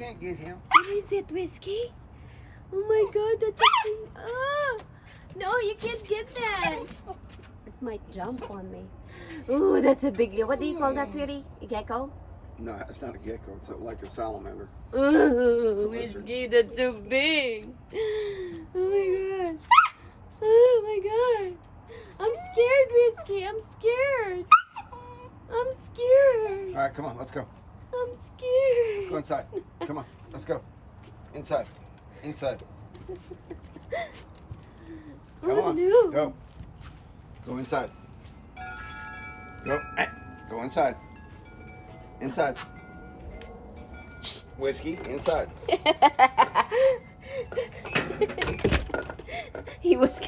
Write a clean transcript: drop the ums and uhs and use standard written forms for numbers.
can't get him. What is it, Whiskey? Oh my God, that's a thing. Ah! No, you can't get that. It might jump on me. Ooh, that's a big. What do you call that, sweetie? A gecko? No, it's not a gecko. It's like a salamander. Ooh, Whiskey, that's so big. Oh my God. Oh my God. I'm scared, Whiskey. I'm scared. I'm scared. All right, come on, let's go. I'm scared. Let's go inside. Come on, let's go. Inside. Inside. Come Oh on. no. Go. Go inside. Go. Go inside. Inside. Whiskey, inside. He was